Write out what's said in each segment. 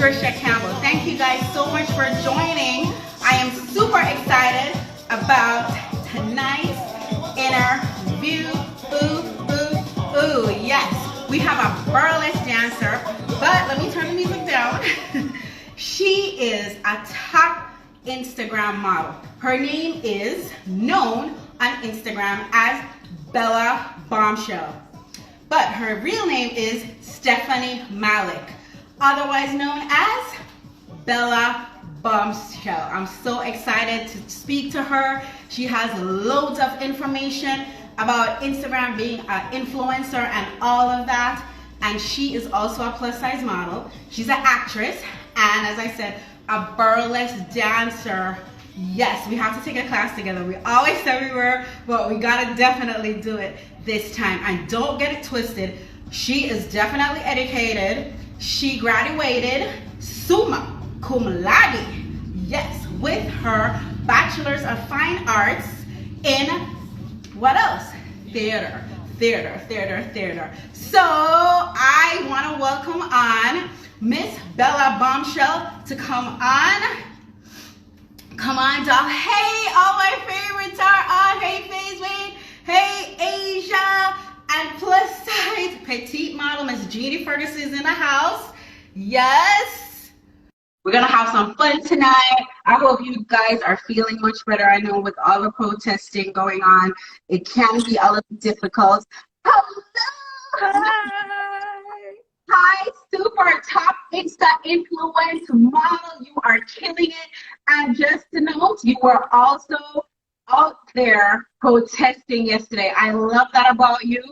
Tricia Campbell. Thank you guys so much for joining. I am super excited about tonight's interview. Yes, we have a burlesque dancer, but let me turn the music down. She is a top Instagram model. Her name is known on Instagram as Bella Bombshell, but her real name is Stephanie Malik, otherwise known as Bella Bombshell. I'm so excited to speak to her. She has loads of information about Instagram, being an influencer and all of that, and she is also a plus size model. She's an actress, and as I said, a burlesque dancer. Yes, we have to take a class together. We always said we were, but we gotta definitely do it this time. And don't get it twisted, she is definitely educated. She graduated summa cum laude, yes, with her Bachelor's of Fine Arts in what else? Theater. So I want to welcome on Miss Bella Bombshell to come on. Come on, doll. Hey, all my favorites are on. Hey, Faze Wade. Hey, Asia. And plus size petite model Miss Jeannie Ferguson is in the house. Yes. We're going to have some fun tonight. I hope you guys are feeling much better. I know with all the protesting going on, it can be a little difficult. Hello. Hi, super top Insta influence model. You are killing it. And just to note, you were also out there protesting yesterday. I love that about you.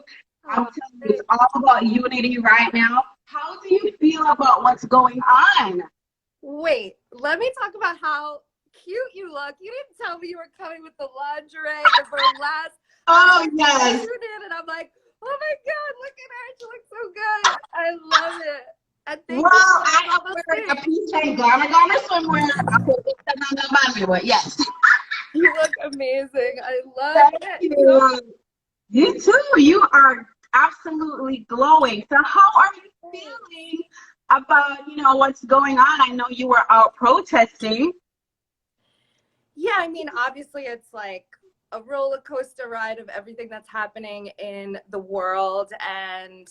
I'm telling you, it's all about unity right now. How do you feel about what's going on? Wait, let me talk about how cute you look. You didn't tell me you were coming with the lingerie, the burlesque. Oh, yes. You did, and I'm like, oh my God, look at her. She looks so good. I love it. And thank you I have wearing a PJ Ghana swimwear. I put it on. Yes. You look amazing. I love Thank it. you. You too. You are absolutely glowing. So how are you feeling about, what's going on? I know you were out protesting. Yeah, I mean, obviously it's like a roller coaster ride of everything that's happening in the world, and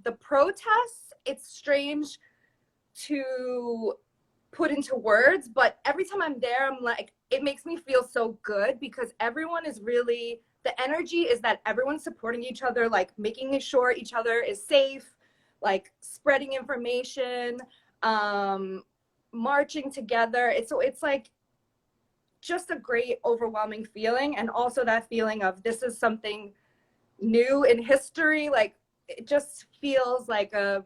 the protests, it's strange to put into words, but every time I'm there, I'm like, it makes me feel so good because everyone is really, the energy is that everyone's supporting each other, like making sure each other is safe, like spreading information, marching together. It's like just a great overwhelming feeling, and also that feeling of this is something new in history. Like it just feels like a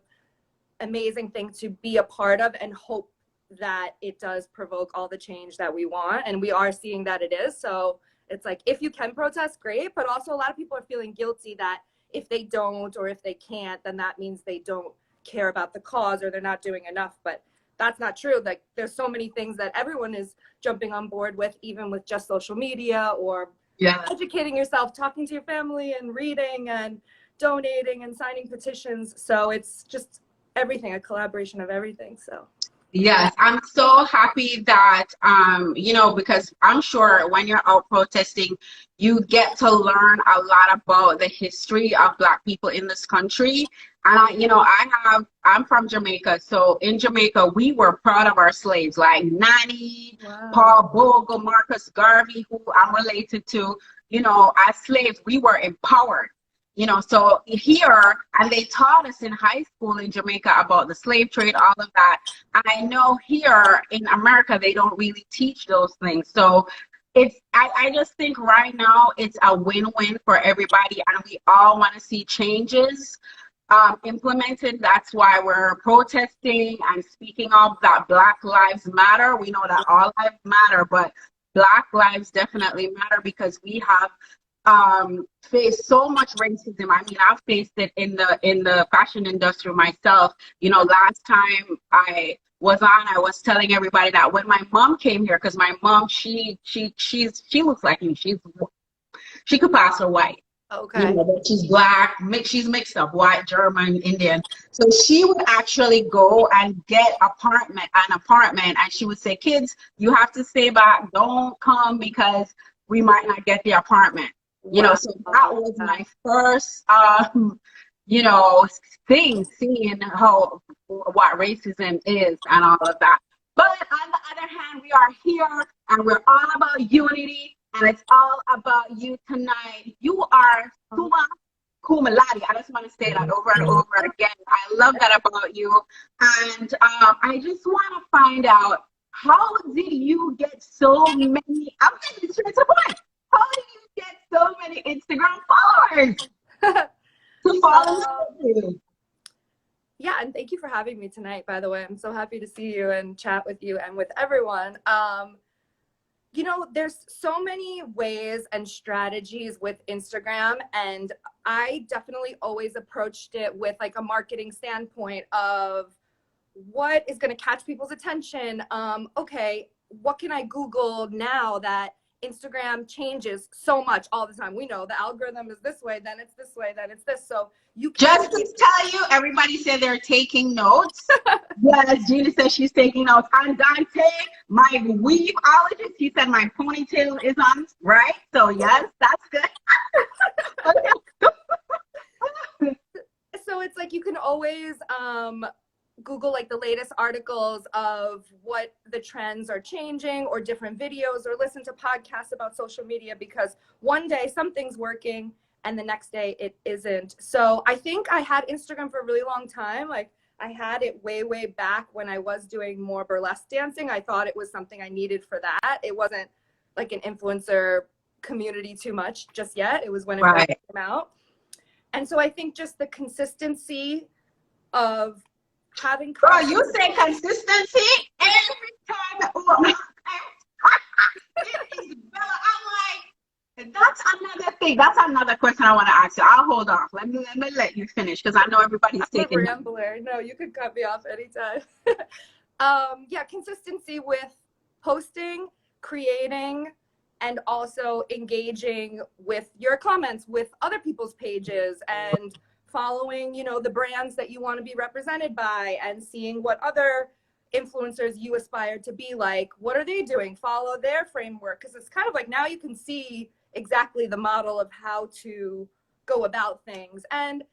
amazing thing to be a part of, and hope that it does provoke all the change that we want, and we are seeing that it is. So it's like, if you can protest, great, but also a lot of people are feeling guilty that if they don't or if they can't, then that means they don't care about the cause or they're not doing enough. But that's not true. Like there's so many things that everyone is jumping on board with, even with just social media or educating yourself, talking to your family and reading and donating and signing petitions. So it's just everything, a collaboration of everything. So yes, I'm so happy that because I'm sure when you're out protesting, you get to learn a lot about the history of Black people in this country. And I'm from Jamaica, so in Jamaica we were proud of our slaves, like Nanny, Paul Bogle, Marcus Garvey, who I'm related to. As slaves we were empowered. So here, and they taught us in high school in Jamaica about the slave trade, all of that. And I know here in America, they don't really teach those things. So I just think right now it's a win-win for everybody, and we all want to see changes implemented. That's why we're protesting and speaking of that Black Lives Matter. We know that all lives matter, but Black lives definitely matter because we have faced so much racism. I mean, I've faced it in the fashion industry myself. Last time I was telling everybody that when my mom came here, because my mom, she looks like me. She could pass her white. Okay. But she's black, she's mixed up, white, German, Indian. So she would actually go and get an apartment, and she would say, kids, you have to stay back, don't come because we might not get the apartment. Wow. So that was my first you know, seeing what racism is and all of that. But on the other hand, we are here and we're all about unity, and it's all about you tonight. You are summa cum laude. I just want to say that over and over again. I love that about you. And I just want to find out, how did you get so many? I'm getting straight to the point. How did you get so many Instagram followers to follow you? Yeah, and thank you for having me tonight, by the way. I'm so happy to see you and chat with you and with everyone. There's so many ways and strategies with Instagram, and I definitely always approached it with like a marketing standpoint of what is going to catch people's attention. Okay, what can I Google now that Instagram changes so much all the time? We know the algorithm is this way, then it's this way, then it's this. So you just to tell you, everybody said they're taking notes. Yes, Gina says she's taking notes. I'm Dante, my weaveologist. He said my ponytail is on, right? So yes, that's good. So it's like you can always Google like the latest articles of what the trends are changing, or different videos, or listen to podcasts about social media, because one day something's working and the next day it isn't. So I think I had Instagram for a really long time. Like I had it way back when I was doing more burlesque dancing. I thought it was something I needed for that. It wasn't like an influencer community too much just yet. It was when it first came out. And so I think just the consistency of having content. Bro, you say consistency every time. It is Bella. I'm like, that's another thing. That's another question I want to ask you. I'll hold off. Let me let you finish, because I know everybody's taking. I'm a rambler. No, you could cut me off anytime. Yeah, consistency with posting, creating, and also engaging with your comments with other people's pages, and following, the brands that you want to be represented by, and seeing what other influencers you aspire to be like. What are they doing? Follow their framework, because it's kind of like now you can see exactly the model of how to go about things. And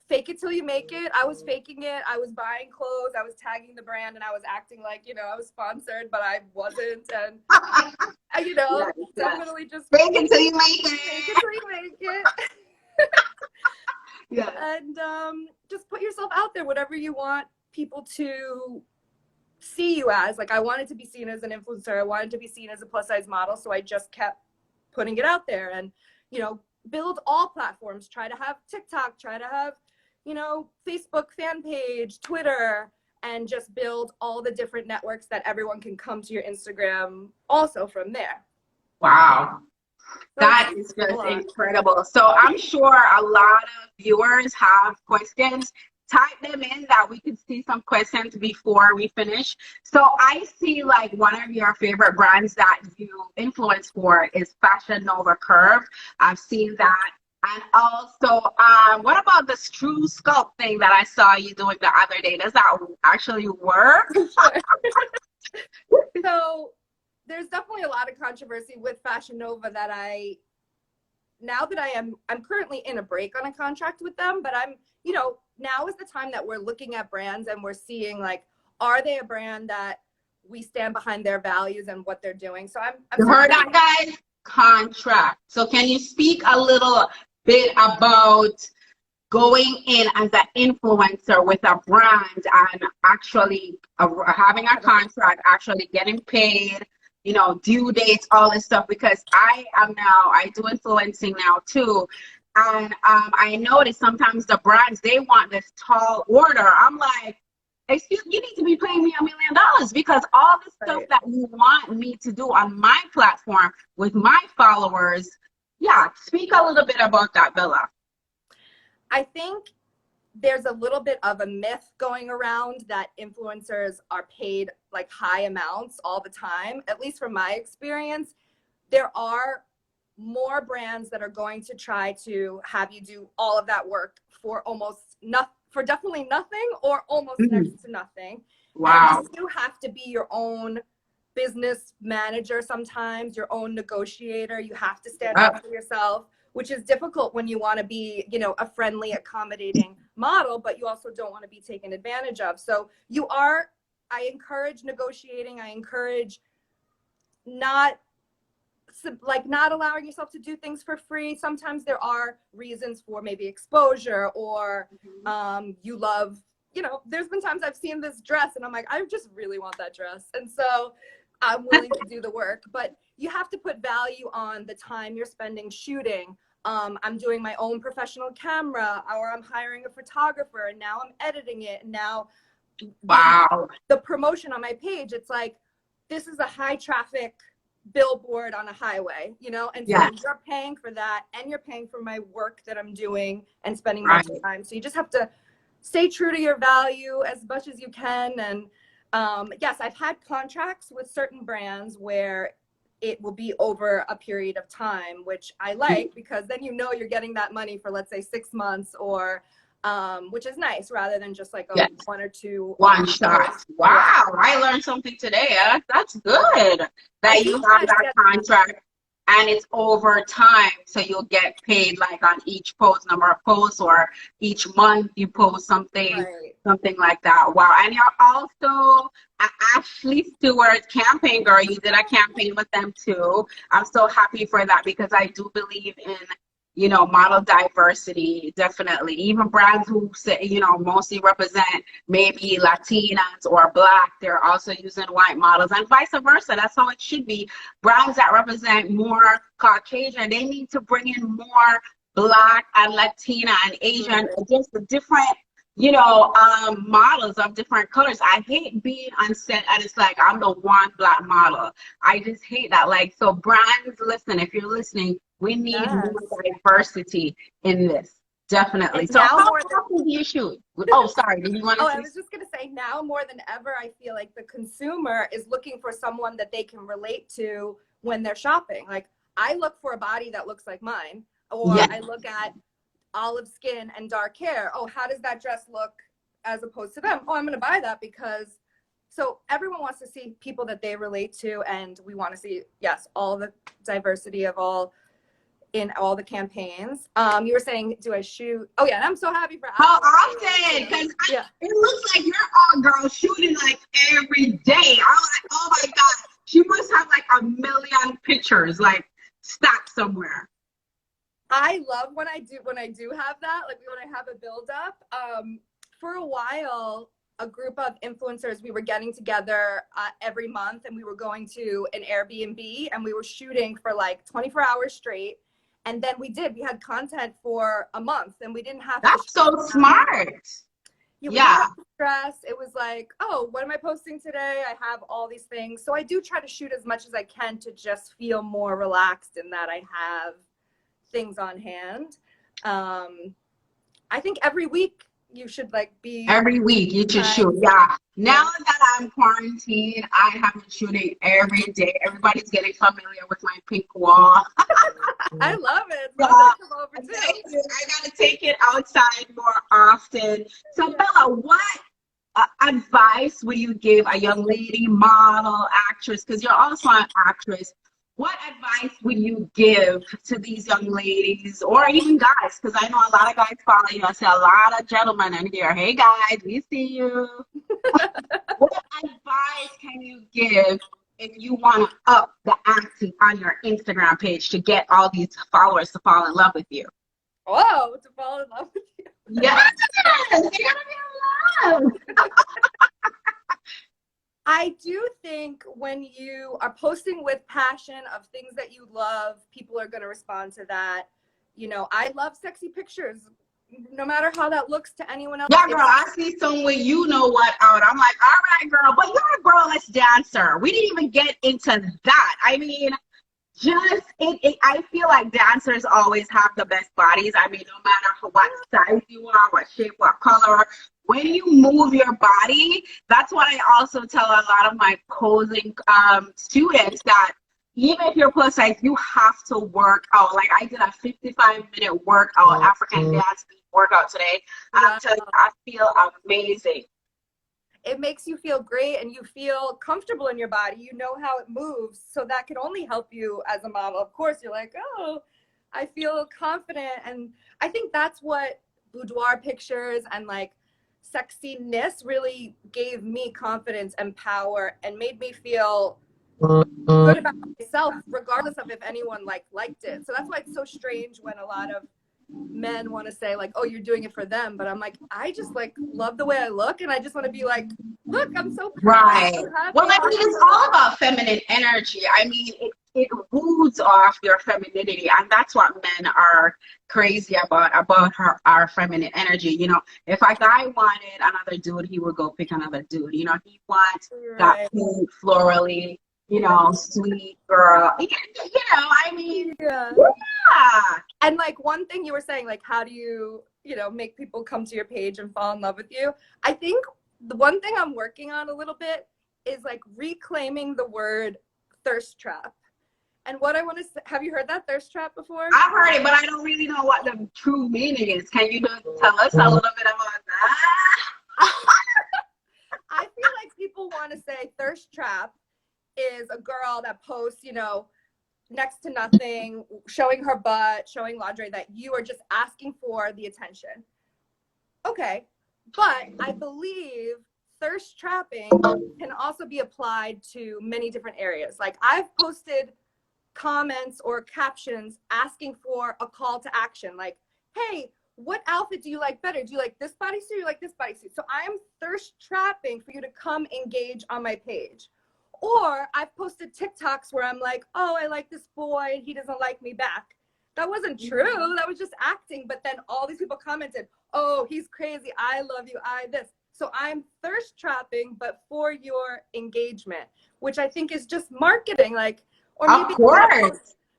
fake it till you make it. I was faking it. I was buying clothes. I was tagging the brand, and I was acting like, I was sponsored, but I wasn't. And, definitely just fake it till you make it. Fake it till you make it. Yeah. And just put yourself out there, whatever you want people to see you as. Like I wanted to be seen as an influencer. I wanted to be seen as a plus size model. So I just kept putting it out there, and, build all platforms. Try to have TikTok, try to have, Facebook fan page, Twitter, and just build all the different networks that everyone can come to your Instagram also from there. Wow. That is just incredible. So I'm sure a lot of viewers have questions. Type them in that we could see some questions before we finish. So I see like one of your favorite brands that you influence for is Fashion Nova Curve. I've seen that. And also, what about this True Sculpt thing that I saw you doing the other day? Does that actually work? So there's definitely a lot of controversy with Fashion Nova that I'm currently in a break on a contract with them, but I'm, now is the time that we're looking at brands and we're seeing like, are they a brand that we stand behind their values and what they're doing? So you heard that, guys? Contract. So can you speak a little bit about going in as an influencer with a brand and actually having a contract, actually getting paid, due dates, all this stuff? Because I do influencing now too. And I notice sometimes the brands, they want this tall order. I'm like, excuse me, you need to be paying me $1 million, because all the stuff that you want me to do on my platform with my followers. Yeah, speak a little bit about that, Bella. I think there's a little bit of a myth going around that influencers are paid like high amounts all the time. At least from my experience, there are more brands that are going to try to have you do all of that work for almost nothing, for definitely nothing or almost next to nothing. Wow. And you have to be your own business manager sometimes, your own negotiator. You have to stand up for yourself, which is difficult when you want to be, you know, a friendly, accommodating model, but you also don't want to be taken advantage of. So I encourage negotiating. I encourage not allowing yourself to do things for free. Sometimes there are reasons for maybe exposure, or you love, you know, there's been times I've seen this dress and I'm like, I just really want that dress. And so I'm willing to do the work, but you have to put value on the time you're spending shooting. I'm doing my own professional camera, or I'm hiring a photographer, and now I'm editing it. And now the promotion on my page, it's like, this is a high traffic billboard on a highway, you know, and so you're paying for that, and you're paying for my work that I'm doing and spending much time. So you just have to stay true to your value as much as you can. And yes, I've had contracts with certain brands where it will be over a period of time, which I like, because then you know you're getting that money for, let's say, 6 months, or which is nice, rather than just like a one or two one shot. Wow, I learned something today. That's good that you have that contract and it's over time, so you'll get paid like on each post, number of posts, or each month you post something, something like that. Wow. And you're also an Ashley Stewart campaign girl. You did a campaign with them too. I'm so happy for that, because I do believe in, you know, model diversity, definitely. Even brands who say, you know, mostly represent maybe Latinas or Black, they're also using white models, and vice versa. That's how it should be. Brands that represent more Caucasian, they need to bring in more Black and Latina and Asian, just the different, you know, models of different colors. I hate being on set and it's like, I'm the one Black model. I just hate that. Like, so brands, listen, if you're listening, we need more diversity in this, definitely. So how often do you shoot? Oh, sorry, did you want to? I was just going to say, now more than ever, I feel like the consumer is looking for someone that they can relate to when they're shopping. Like, I look for a body that looks like mine, or I look at olive skin and dark hair. Oh, how does that dress look as opposed to them? Oh, I'm going to buy that because, so everyone wants to see people that they relate to, and we want to see, yes, all the diversity of all in all the campaigns. You were saying, do I shoot? Oh yeah, and I'm so happy for how often, because it looks like you're all girl shooting like every day. I'm like, oh my god, she must have like a million pictures like stacked somewhere. I love when I do have that, like when I have a build up. For a while, a group of influencers, we were getting together every month, and we were going to an Airbnb, and we were shooting for like 24 hours straight. And then we had content for a month, and we didn't have That's so smart. Yeah. Stress. It was like, oh, what am I posting today? I have all these things. So I do try to shoot as much as I can to just feel more relaxed in that I have things on hand. I think every week you should like be. Every week you should shoot. Yeah. Now that I'm quarantined, I have been shooting every day. Everybody's getting familiar with my pink wall. I love it. I gotta take it outside more often. So Bella, what advice would you give a young lady, model, actress, because you're also an actress, what advice would you give to these young ladies, or even guys? Because I know a lot of guys follow you. I see a lot of gentlemen in here. Hey guys, we see you. What advice can you give if you want to up the ante on your Instagram page to get all these followers to fall in love with you? Whoa, to fall in love with you. Yes, you're gonna be in love. I do think when you are posting with passion of things that you love, people are going to respond to that. You know, I love sexy pictures, no matter how that looks to anyone else. Yeah, girl, I see some way you know what out. I'm like, all right, girl, but you're a girl-less dancer. We didn't even get into that. I mean, I feel like dancers always have the best bodies. I mean, no matter what size you are, what shape, what color, when you move your body, that's what I also tell a lot of my posing students, that even if you're plus size, you have to work out. Like I did a 55-minute workout, African dance workout today. And I'm telling you, I feel amazing. It makes you feel great and you feel comfortable in your body. You know how it moves. So that can only help you as a model. Of course, you're like, oh, I feel confident. And I think that's what boudoir pictures and like sexiness really gave me confidence and power and made me feel good about myself, regardless of if anyone liked it. So that's why it's so strange when a lot of men want to say like, oh, you're doing it for them, but I'm like, I just like love the way I look, and I just want to be like, look, I'm so proud. Right. I'm so happy. Well, I mean, it's all about feminine energy. I mean, it woods off your femininity, and that's what men are crazy about our feminine energy. You know, if a guy wanted another dude, he would go pick another dude. You know, he wants that pink, florally, you know, sweet girl. You know, I mean, yeah. And like one thing you were saying, like, how do you know, make people come to your page and fall in love with you? I think the one thing I'm working on a little bit is like reclaiming the word thirst trap. And what I want to say, have you heard that thirst trap before? I've heard it, but I don't really know what the true meaning is. Can you tell us a little bit about that? I feel like people want to say thirst trap is a girl that posts, you know, next to nothing, showing her butt, showing lingerie, that you are just asking for the attention. Okay, but I believe thirst trapping can also be applied to many different areas. Like I've posted comments or captions asking for a call to action, like, hey, what outfit do you like better? Do you like this bodysuit or you like this bodysuit? So I am thirst trapping for you to come engage on my page. Or I've posted TikToks where I'm like, oh, I like this boy and he doesn't like me back. That wasn't true. That was just acting. But then all these people commented, oh, he's crazy. I love you. I this. So I'm thirst trapping, but for your engagement, which I think is just marketing. Like, or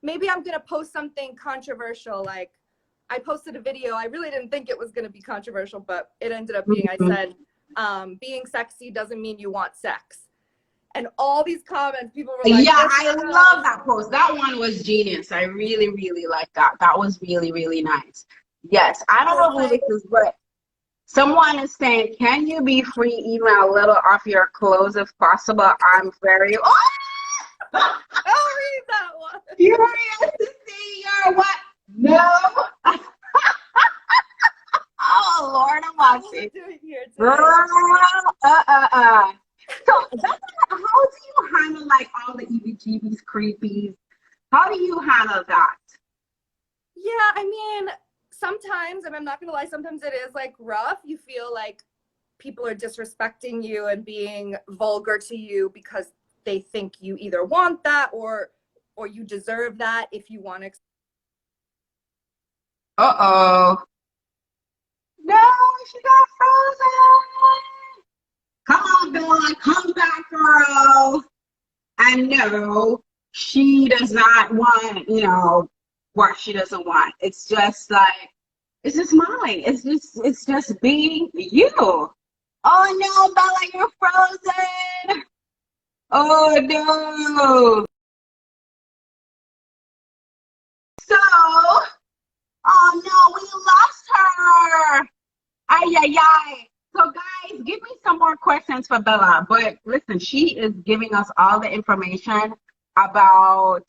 maybe I'm going to post something controversial. Like I posted a video. I really didn't think it was going to be controversial, but it ended up being, I said, being sexy doesn't mean you want sex. And all these comments, people were like, yeah, I love that post. That one was genius. I really, really like that. That was really, really nice. Yes, I don't know who this is, but someone is saying, can you be free, even a little off your clothes if possible? I'm very... Oh! I'll read that one. Curious to see your what? No. Oh, Lord, I'm watching. Girl, So that's how do you handle like all the EBGBs, creepies? How do you handle that? Yeah, I mean, sometimes, and I'm not gonna lie, sometimes it is like rough. You feel like people are disrespecting you and being vulgar to you because they think you either want that or you deserve that if you want to. Uh-oh. No, she got frozen. Come on, Dawn, come back, girl. I know she does not want, you know, what she doesn't want. It's just like, it's just smiling. It's just being you. Oh no, Bella, you're frozen. Oh no. So, oh no, we lost her. Ay, ay, ay. So guys, give me some more questions for Bella. But listen, she is giving us all the information about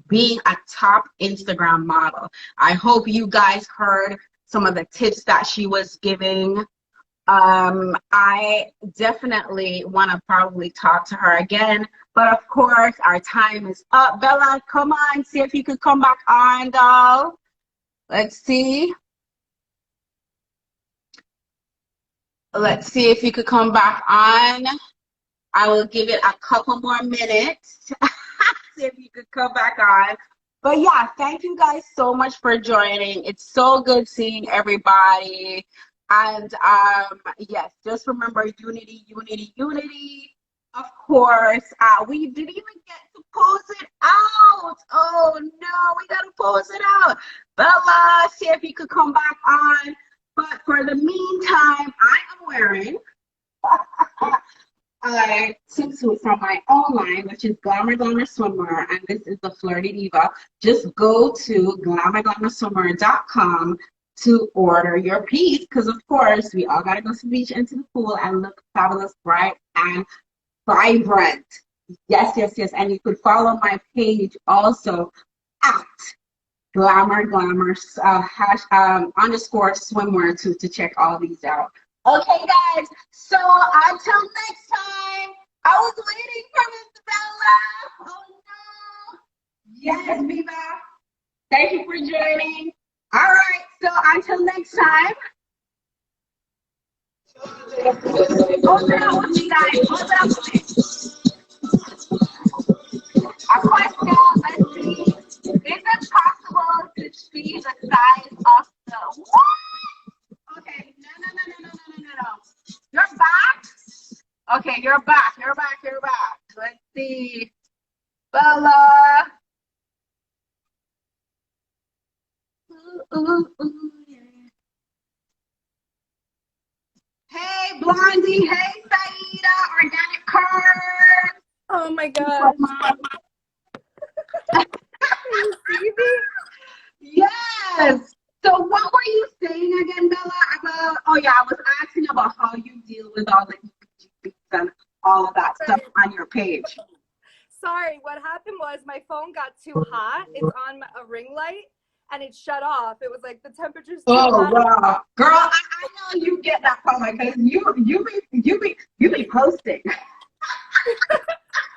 being a top Instagram model. I hope you guys heard some of the tips that she was giving. I definitely want to probably talk to her again, but of course our time is up. Bella, come on, see if you could come back on, doll. Let's see. Let's see if you could come back on. I will give it a couple more minutes. See if you could come back on. But yeah, thank you guys so much for joining. It's so good seeing everybody. And yes, just remember unity, unity, unity. Of course, we didn't even get to pose it out. Oh no, we gotta pose it out. Bella, see if you could come back on. But for the meantime, I am wearing a swimsuit from my own line, which is Glamour Glamour Swimwear, and this is the Flirty Diva. Just go to glamourglamourswimwear.com to order your piece, because of course we all gotta go to the beach and to the pool and look fabulous, bright, and vibrant. Yes, yes, yes. And you could follow my page also at glamour underscore swimwear to check all these out. Okay, guys. So until next time, I was waiting for Miss Bella. Oh no. Yes, Viva. Thank you for joining. All right. So until next time. Open up with me, guys. Open up with me. A question, let's see. Is it possible to see the size of the what? Okay, no. You're back? Okay, you're back. Let's see. Bella. Ooh, yeah. Hey, Blondie. Hey, Saida. Organic Carbs. Oh my God. You see me? Yes. So what were you saying again, Bella? About, oh yeah, I was asking about how you deal with all the EPGs and all of that stuff on your page. Sorry, what happened was my phone got too hot. It's on a ring light and it shut off. It was like the temperature's too hot. Oh wow, girl, I know you get that problem because you be posting.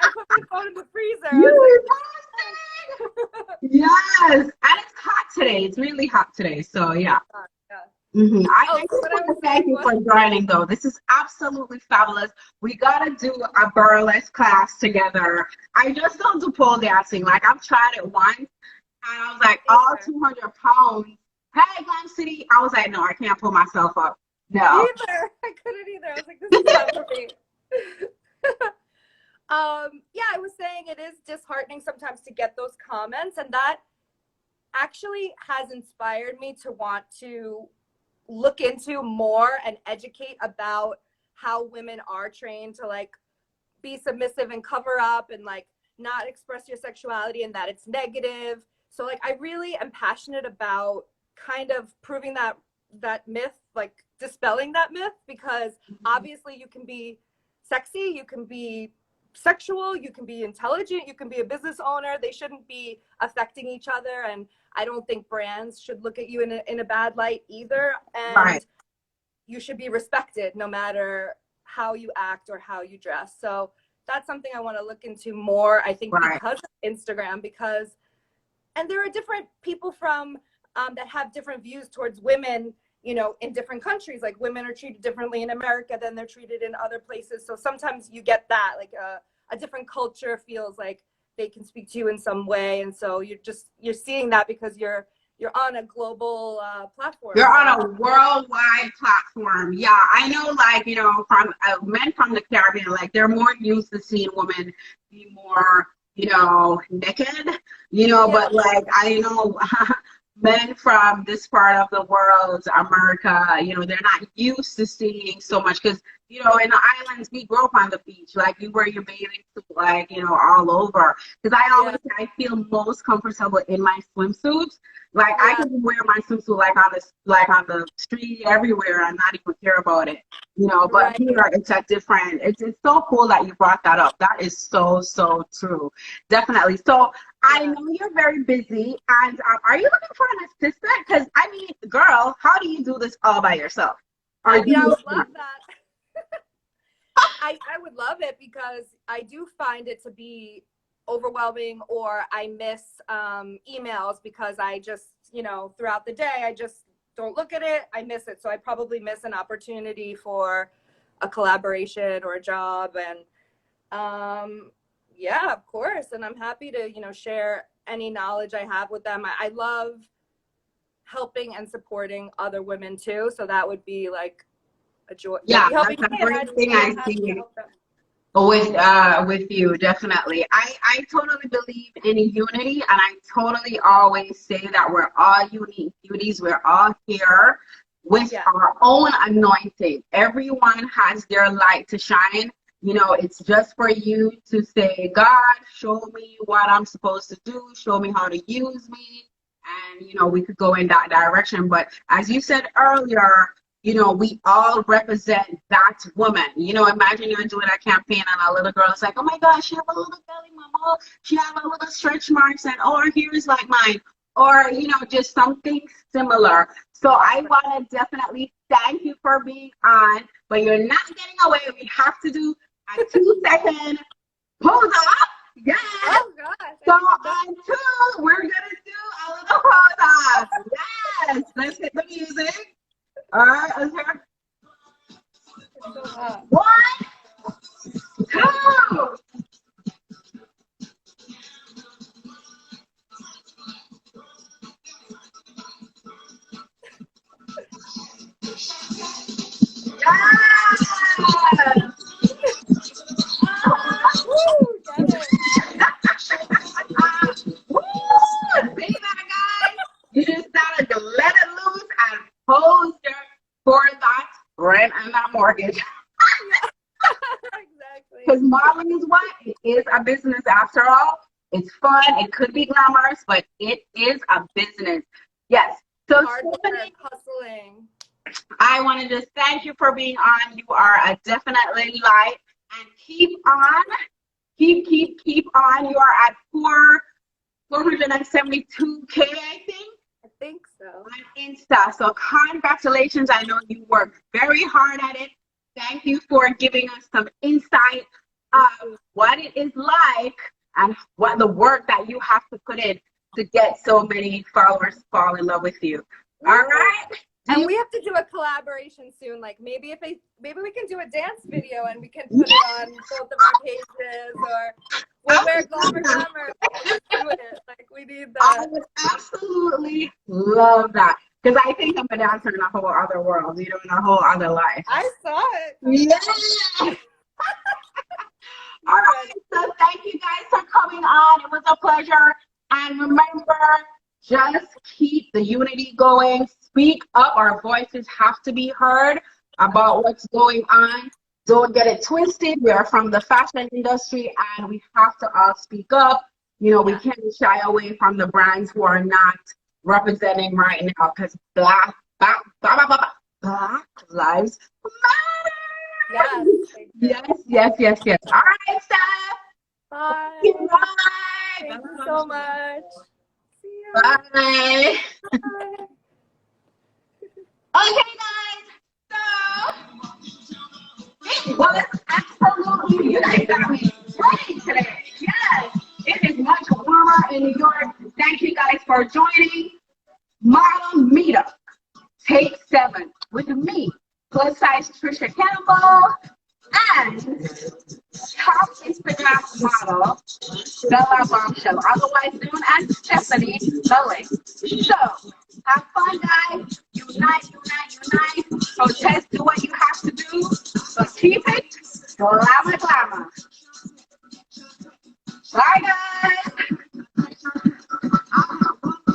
I put my phone in the freezer. You be posting. Yes, and it's hot today. It's really hot today. So yeah. Mm-hmm. I just want to thank you for joining, though. This is absolutely fabulous. We gotta do a burlesque class together. I just don't do pole dancing. Like I've tried it once, and I was like, all 200 pounds. Hey, Glam City. I was like, no, I can't pull myself up. No. Either. I couldn't either. I was like, this is not for me. Yeah, I was saying it is disheartening sometimes to get those comments, and that actually has inspired me to want to look into more and educate about how women are trained to like be submissive and cover up and like not express your sexuality and that it's negative. So like I really am passionate about kind of proving that myth, like dispelling that myth, because obviously you can be sexy, you can be sexual, you can be intelligent, you can be a business owner. They shouldn't be affecting each other, and I don't think brands should look at you in a bad light either. And you should be respected no matter how you act or how you dress. So that's something I want to look into more, I think, because of Instagram, and there are different people from that have different views towards women, you know, in different countries. Like women are treated differently in America than they're treated in other places. So sometimes you get that, like a different culture feels like they can speak to you in some way. And so you're seeing that because you're on a global platform. You're on a worldwide platform. Yeah, I know, like, you know, from men from the Caribbean, like they're more used to seeing women be more, you know, naked, you know, but like I know men from this part of the world, America, you know, they're not used to seeing so much because, you know, in the islands, we grow up on the beach. Like, you wear your bathing suit, like, you know, all over. Because I always say I feel most comfortable in my swimsuits. Like, I can wear my swimsuit, like, on the street, everywhere, and not even care about it. You know, but here, it's a different, it's so cool that you brought that up. That is so, so true. Definitely. So, I know you're very busy, and are you looking for an assistant? Because, I mean, girl, how do you do this all by yourself? I would love that. I would love it because I do find it to be overwhelming, or I miss emails because I just, you know, throughout the day, I just don't look at it. I miss it. So I probably miss an opportunity for a collaboration or a job. And yeah, of course. And I'm happy to, you know, share any knowledge I have with them. I love helping and supporting other women too. So that would be like a joy. Yeah, that's a great thing I see with you, definitely. I totally believe in unity, and I totally always say that we're all unique beauties. We're all here with our own anointing. Everyone has their light to shine. You know, it's just for you to say, God, show me what I'm supposed to do, show me how to use me. And, you know, we could go in that direction. But as you said earlier, you know, we all represent that woman. You know, imagine you're doing a campaign and a little girl is like, oh my gosh, she have a little belly, mama. She have a little stretch marks, and or here's like mine. Or, you know, just something similar. So I want to definitely thank you for being on, but you're not getting away. We have to do a 2-second pose up. Yes. Oh gosh. So on 2, we're gonna do a little pose up. Yes. Let's hit the music. All right. Let's hear. 1, 2. Yes. Woo, get it. Woo! See that, guys? You just gotta let it loose and pose for that rent and that mortgage. Exactly. Because modeling is what? It is a business after all. It's fun. It could be glamorous, but it is a business. Yes. So Hard work, Stephanie, hustling. I want to just thank you for being on. You are a definitely light. And keep on. Keep on. You are at 472K, I think. I think so. On Insta. So congratulations. I know you worked very hard at it. Thank you for giving us some insight of what it is like and what the work that you have to put in to get so many followers fall in love with you. All right. And we have to do a collaboration soon. Like maybe maybe we can do a dance video and we can put it on both of our pages, or we'll wear glamour. Let's do it. Like we need that. I would absolutely love that. Because I think I'm a dancer in a whole other world, you know, in a whole other life. I saw it. Yeah. All right. So thank you guys for coming on. It was a pleasure. And remember, just keep the unity going. Speak up. Our voices have to be heard about what's going on. Don't get it twisted. We are from the fashion industry and we have to all speak up. You know, we can't shy away from the brands who are not representing right now, because Black lives matter. Yes. All right, Steph. Bye. Bye. Thank you so much. See ya. Bye. Bye. Okay, guys. So it was absolutely, you guys got me ready today. Yes, it is much warmer in New York. Thank you guys for joining Model Meetup Take 7 with me, plus size Tricia Campbell, and top Instagram model Bella Bombshell, otherwise known as Stephanie Lilly. So have fun, guys. Unite. Protest, do what you have to do, but keep it glamour. Bye, guys.